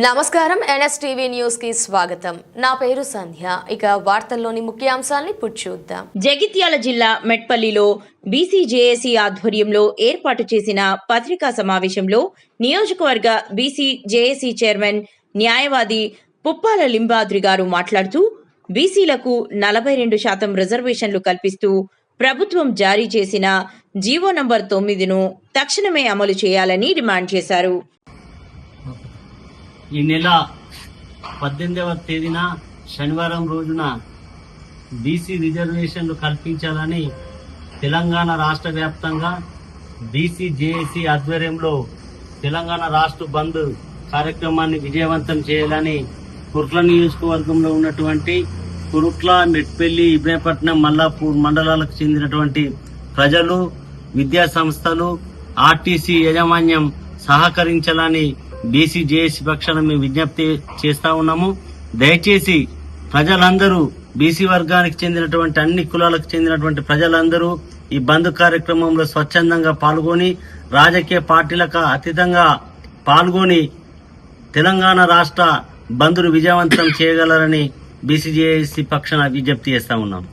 నమస్కారం NSTV news కి స్వాగతం. నా పేరు సంధ్య. ఇక వార్తల్లోని ముఖ్యాంశాలని చూద్దాం. జగిత్యాల జిల్లా మెట్పల్లిలో బీసీజేఏసీ ఆధ్వర్యంలో ఏర్పాటు చేసిన పత్రికా సమావేశంలో నియోజకవర్గ బీసీజేఏసీ చైర్మన్ న్యాయవాది పుప్పాల లింబాద్రి గారు మాట్లాడుతూ బీసీలకు 42% రిజర్వేషన్లు కల్పిస్తూ ప్రభుత్వం జారీ చేసిన జీవో నంబర్ 9ను తక్షణమే అమలు చేయాలని డిమాండ్ చేశారు. ఈ నెల 18వ తేదీన శనివారం రోజున బీసీ రిజర్వేషన్లు కల్పించాలని తెలంగాణ రాష్ట్ర వ్యాప్తంగా బీసీజేఏసీ ఆధ్వర్యంలో తెలంగాణ రాష్ట్ర బంద్ కార్యక్రమాన్ని విజయవంతం చేయాలని కుర్ట్ల నియోజకవర్గంలో ఉన్నటువంటి కురుట్ల, మెట్పల్లి, ఇబ్రాహీంపట్నం, మల్లాపూర్ మండలాలకు చెందినటువంటి ప్రజలు, విద్యా సంస్థలు, ఆర్టీసీ యాజమాన్యం సహకరించాలని బీసీజేఏసీ పక్షాన మేము విజ్ఞప్తి చేస్తా ఉన్నాము. దయచేసి ప్రజలందరూ, బీసీ వర్గానికి చెందినటువంటి అన్ని కులాలకు చెందినటువంటి ప్రజలందరూ ఈ బంద్ కార్యక్రమంలో స్వచ్ఛందంగా పాల్గొని రాజకీయ పార్టీలకు అతీతంగా పాల్గొని తెలంగాణ రాష్ట్ర బంద్ను విజయవంతం చేయగలరని బీసీజేఏసీ పక్షాన విజ్ఞప్తి చేస్తా ఉన్నాం.